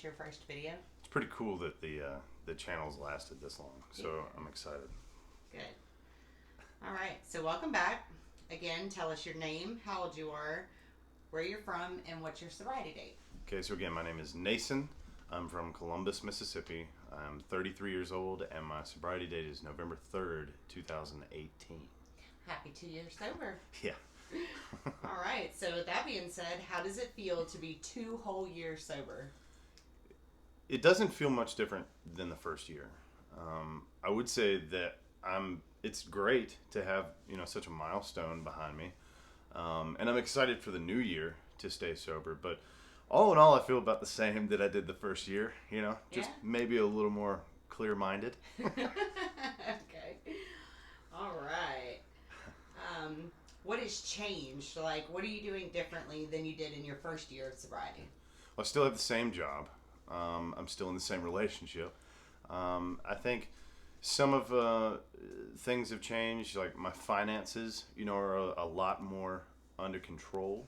since your first video? It's pretty cool that the channel's lasted this long, so Yeah. I'm excited. Good. All right, so welcome back. Again, tell us your name, how old you are, where you're from, and what's your sobriety date. Okay, so again, my name is Nason. I'm from Columbus, Mississippi. I'm 33 years old, and my sobriety date is November 3rd, 2018. Happy 2 years sober. Yeah. All right, so with that being said, how does it feel to be 2 whole years sober? It doesn't feel much different than the first year. I would say that it's great to have such a milestone behind me, and I'm excited for the new year to stay sober. But all in all, I feel about the same that I did the first year. Just Yeah. maybe a little more clear-minded. Okay. All right. What has changed? Like, what are you doing differently than you did in your first year of sobriety? I still have the same job. I'm still in the same relationship. I think some of things have changed. Like my finances, are a lot more under control.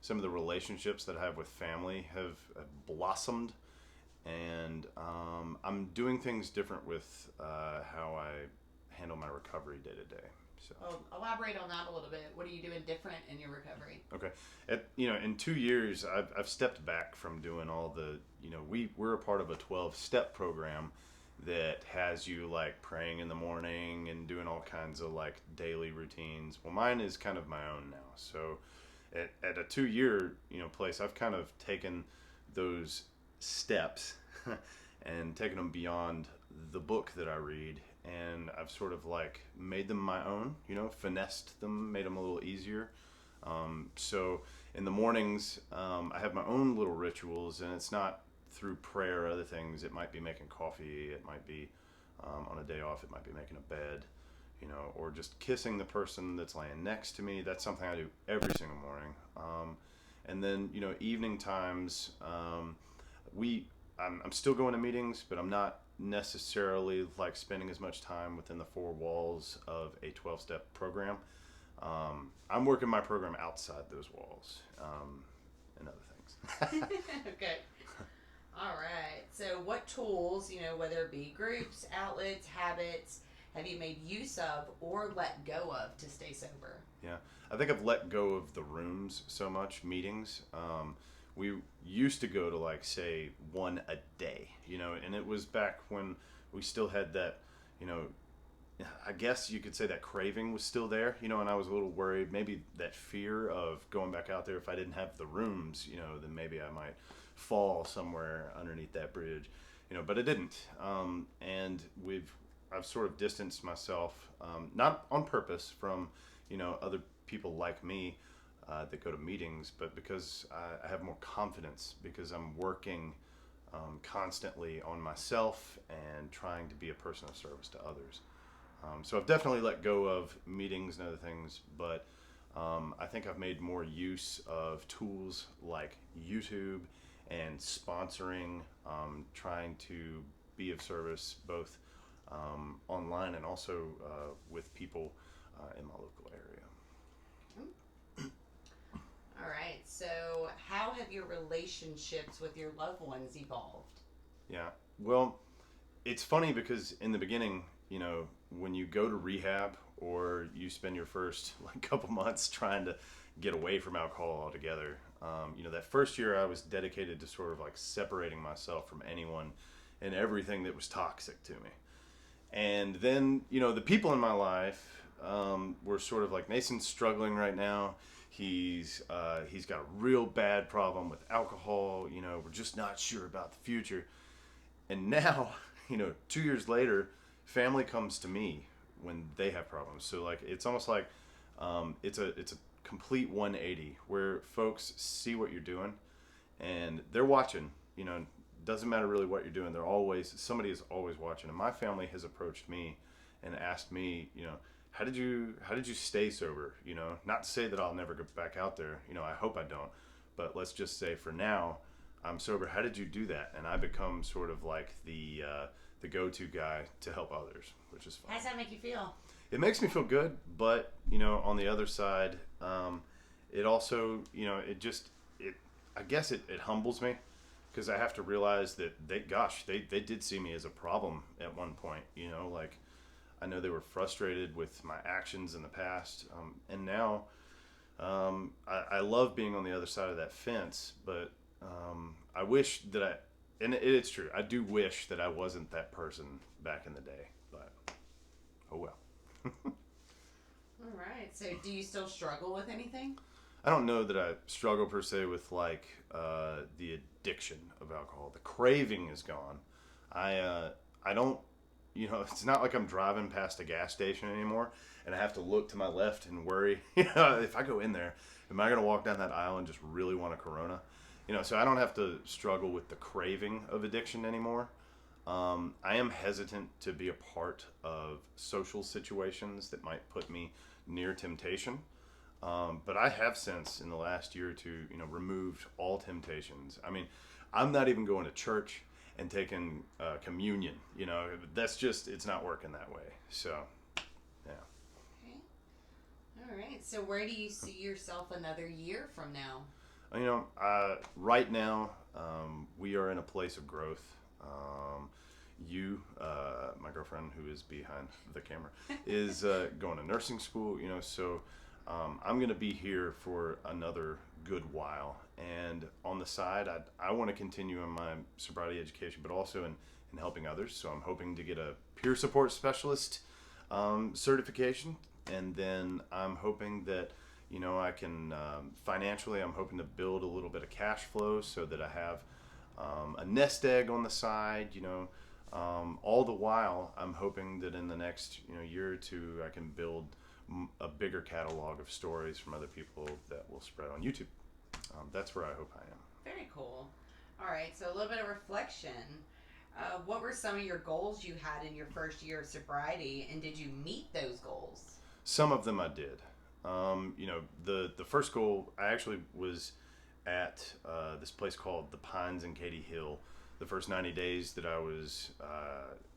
Some of the relationships that I have with family have blossomed, and I'm doing things different with how I handle my recovery day to day. So. Well, elaborate on that a little bit. What are you doing different in your recovery? Okay, in 2 years, I've stepped back from doing all the, we're a part of a 12-step program that has you like praying in the morning and doing all kinds of like daily routines. Well, mine is kind of my own now. So at a 2 year, place, I've kind of taken those steps and taken them beyond the book that I read, and I've sort of like made them my own, finessed them, made them a little easier. So in the mornings, I have my own little rituals, and it's not through prayer or other things. It might be making coffee, it might be on a day off, it might be making a bed, or just kissing the person that's laying next to me. That's something I do every single morning. And then, evening times, I'm still going to meetings, but I'm not necessarily like spending as much time within the 4 walls of a 12-step program. I'm working my program outside those walls, and other things. Okay. All right. So what tools, whether it be groups, outlets, habits, have you made use of or let go of to stay sober? Yeah, I think I've let go of the rooms so much, meetings. We used to go to like say one a day, and it was back when we still had that, I guess you could say that craving was still there, and I was a little worried, maybe that fear of going back out there if I didn't have the rooms, then maybe I might fall somewhere underneath that bridge, but I didn't. And I've sort of distanced myself, not on purpose from, other people like me, that go to meetings, but because I have more confidence, because I'm working constantly on myself and trying to be a person of service to others. So I've definitely let go of meetings and other things, but I think I've made more use of tools like YouTube and sponsoring, trying to be of service both online and also with people in my local area. All right. So how have your relationships with your loved ones evolved? Yeah. Well, it's funny because in the beginning, when you go to rehab or you spend your first like couple months trying to get away from alcohol altogether, that first year I was dedicated to sort of like separating myself from anyone and everything that was toxic to me. And then, the people in my life were sort of like, Nason's struggling right now. He's got a real bad problem with alcohol. We're just not sure about the future. And now, 2 years later, family comes to me when they have problems. So like it's almost like it's a complete 180 where folks see what you're doing and they're watching. Doesn't matter really what you're doing. Somebody is always watching. And my family has approached me and asked me, how did you stay sober? Not to say that I'll never go back out there. I hope I don't. But let's just say for now, I'm sober. How did you do that? And I become sort of like the go-to guy to help others, which is fun. How does that make you feel? It makes me feel good, but on the other side, it also, I guess it humbles me because I have to realize that they did see me as a problem at one point. Like I know they were frustrated with my actions in the past, and now I love being on the other side of that fence. But I wish that it's true. I do wish that I wasn't that person back in the day. But oh well. All right. So, do you still struggle with anything? I don't know that I struggle per se with like the addiction of alcohol. The craving is gone. I don't. It's not like I'm driving past a gas station anymore, and I have to look to my left and worry. If I go in there, am I going to walk down that aisle and just really want a Corona? So I don't have to struggle with the craving of addiction anymore. I am hesitant to be a part of social situations that might put me near temptation. But I have since, in the last year or two, removed all temptations. I mean, I'm not even going to church and taking communion. That's just, it's not working that way. So, yeah. Okay. All right. So where do you see yourself another year from now? Right now, we are in a place of growth. My girlfriend, who is behind the camera, is going to nursing school, so I'm going to be here for another good while. And on the side, I want to continue in my sobriety education, but also in helping others. So I'm hoping to get a peer support specialist certification. And then I'm hoping that, I can financially, I'm hoping to build a little bit of cash flow so that I have a nest egg on the side, all the while I'm hoping that in the next year or two I can build a bigger catalog of stories from other people that will spread on YouTube. That's where I hope I am. Very cool. All right, so a little bit of reflection. What were some of your goals you had in your first year of sobriety, and did you meet those goals? Some of them I did. The first goal, I actually was at this place called the Pines in Katy Hill the first 90 days that I was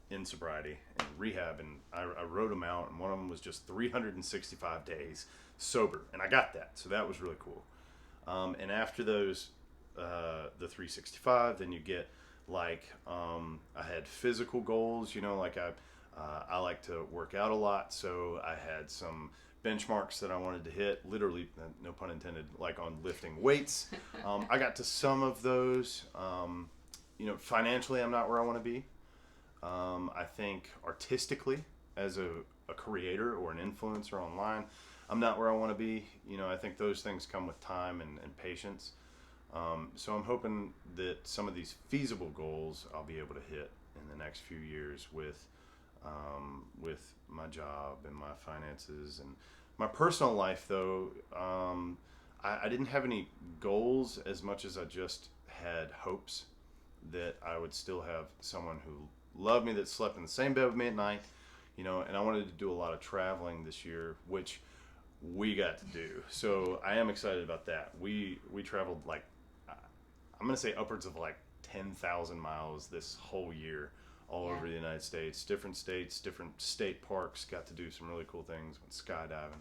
in sobriety and rehab, and I wrote them out, and one of them was just 365 days sober, and I got that, so that was really cool. And after those, the 365, then you get like I had physical goals, like I like to work out a lot, so I had some benchmarks that I wanted to hit, literally, no pun intended, like on lifting weights. I got to some of those. Financially, I'm not where I want to be. I think artistically, as a creator or an influencer online, I'm not where I want to be. I think those things come with time and patience. So I'm hoping that some of these feasible goals I'll be able to hit in the next few years with my job and my finances and my personal life. Though I didn't have any goals as much as I just had hopes that I would still have someone who loved me, that slept in the same bed with me at night, and I wanted to do a lot of traveling this year, which we got to do. So I am excited about that. We traveled like, I'm going to say upwards of like 10,000 miles this whole year, all over the United States, different state parks, got to do some really cool things, went skydiving,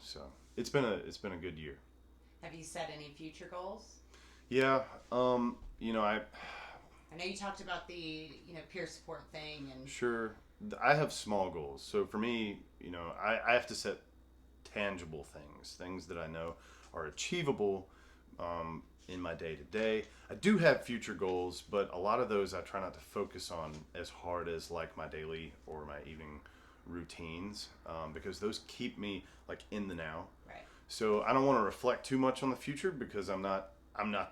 so it's been a good year. Have you set any future goals? Yeah. I know you talked about the peer support thing and sure. I have small goals. So for me, I have to set tangible things that I know are achievable in my day to day. I do have future goals, but a lot of those I try not to focus on as hard as like my daily or my evening routines, because those keep me like in the now. Right. So I don't want to reflect too much on the future because I'm not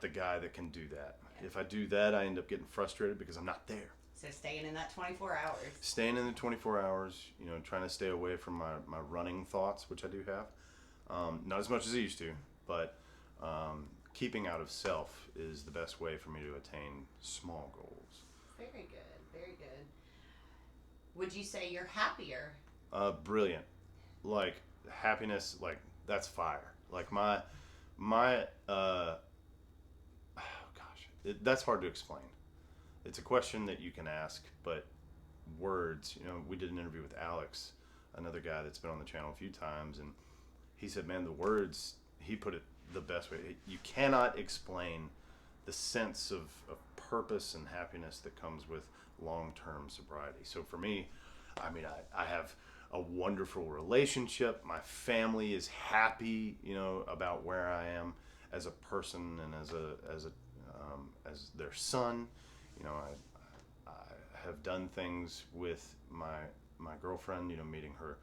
the guy that can do that. Yeah. If I do that, I end up getting frustrated because I'm not there. So staying in that 24 hours. Staying in the 24 hours, trying to stay away from my running thoughts, which I do have. Not as much as I used to, but keeping out of self is the best way for me to attain small goals. Very good, very good. Would you say you're happier? Brilliant. Like, happiness, like, that's fire. Like, that's hard to explain. It's a question that you can ask, but words, we did an interview with Alex, another guy that's been on the channel a few times, and he said, man, the words, he put it the best way. You cannot explain the sense of purpose and happiness that comes with long-term sobriety. So for me, I mean, I have a wonderful relationship. My family is happy, about where I am as a person and as their son. I have done things with my girlfriend, meeting her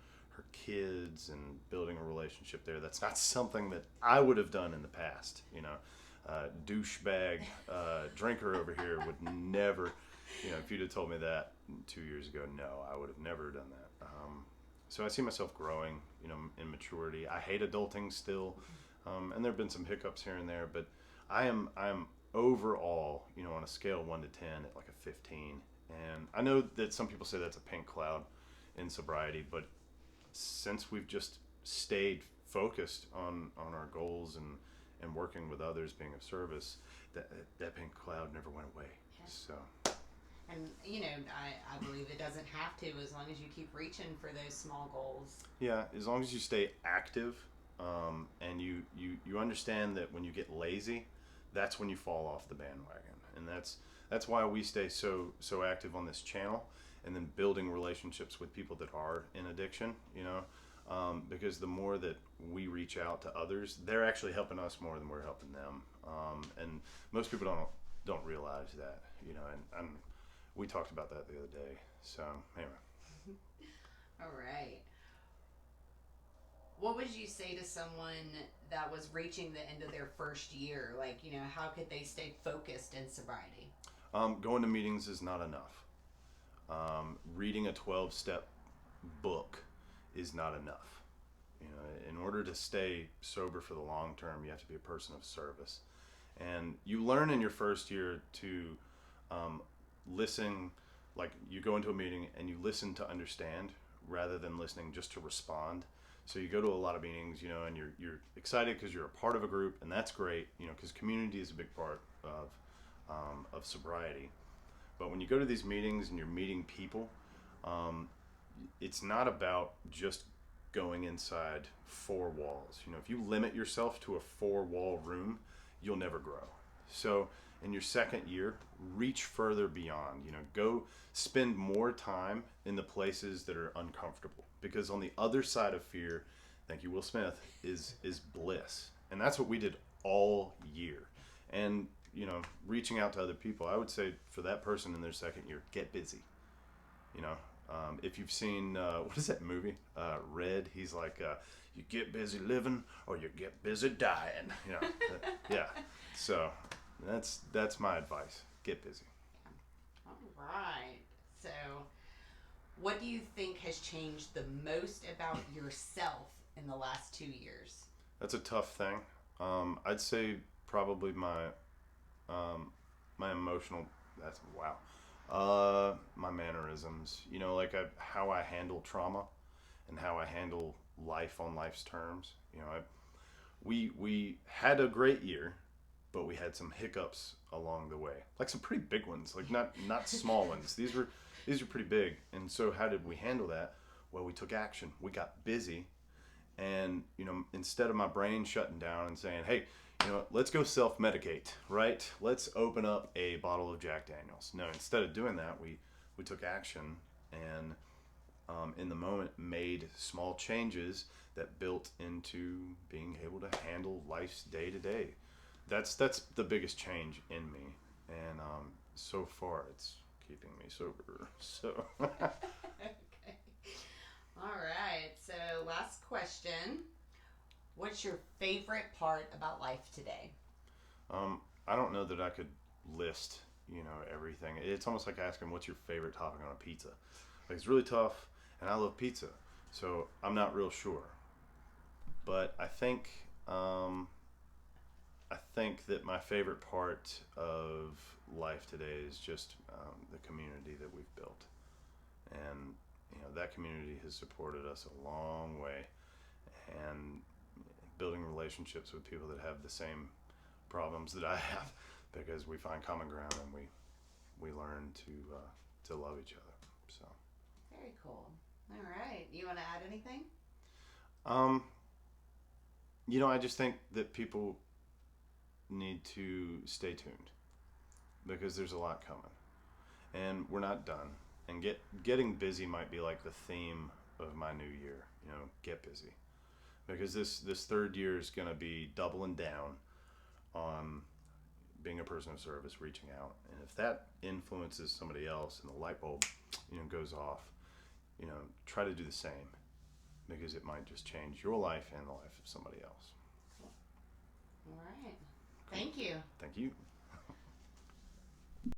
kids and building a relationship there. That's not something that I would have done in the past. Douchebag drinker over here would never, if you'd have told me that 2 years ago, no, I would have never done that. So I see myself growing, in maturity. I hate adulting still, and there have been some hiccups here and there, but I am overall, on a scale of 1 to 10 at like a 15. And I know that some people say that's a pink cloud in sobriety, but since we've just stayed focused on our goals and working with others, being of service, that pink cloud never went away. Yeah. So. And, I believe it doesn't have to, as long as you keep reaching for those small goals. Yeah, as long as you stay active, and you understand that when you get lazy, that's when you fall off the bandwagon. And that's why we stay so active on this channel, and then building relationships with people that are in addiction, because the more that we reach out to others, they're actually helping us more than we're helping them. And most people don't realize that, and we talked about that the other day. So anyway. All right. What would you say to someone that was reaching the end of their first year? Like, how could they stay focused in sobriety? Going to meetings is not enough. Reading a 12-step book is not enough. In order to stay sober for the long term, you have to be a person of service. And you learn in your first year to listen, like you go into a meeting and you listen to understand rather than listening just to respond. So you go to a lot of meetings, and you're excited because you're a part of a group, and that's great, because community is a big part of sobriety. But when you go to these meetings and you're meeting people, it's not about just going inside four walls. If you limit yourself to a 4-wall room, you'll never grow. So in your second year, reach further beyond. Go spend more time in the places that are uncomfortable. Because on the other side of fear, thank you, Will Smith, is bliss. And that's what we did all year. And, reaching out to other people, I would say for that person in their second year, get busy. If you've seen, what is that movie? Red, he's like, you get busy living or you get busy dying. Yeah. So that's my advice. Get busy. All right. So what do you think has changed the most about yourself in the last 2 years? That's a tough thing. I'd say probably my emotional. That's wow. My mannerisms. How I handle trauma, and how I handle life on life's terms. We had a great year, but we had some hiccups along the way, like some pretty big ones, like not small ones. These were pretty big. And so how did we handle that? Well, we took action. We got busy, and instead of my brain shutting down and saying, hey, let's go self-medicate, right? Let's open up a bottle of Jack Daniels. No, instead of doing that, we took action, and in the moment made small changes that built into being able to handle life's day to day. That's the biggest change in me, and so far it's keeping me sober. So. Okay. All right. So last question. What's your favorite part about life today? I don't know that I could list, everything. It's almost like asking what's your favorite topping on a pizza. Like, it's really tough, and I love pizza, so I'm not real sure. But I think that my favorite part of life today is just the community that we've built, and that community has supported us a long way, and building relationships with people that have the same problems that I have, because we find common ground and we learn to love each other. So very cool. All right, you want to add anything? I just think that people need to stay tuned. because there's a lot coming, and we're not done. And getting busy might be like the theme of my new year. You know, get busy, because this third year is going to be doubling down on being a person of service, reaching out. And if that influences somebody else and the light bulb, goes off, try to do the same, because it might just change your life and the life of somebody else. All right. Thank you. Thank you.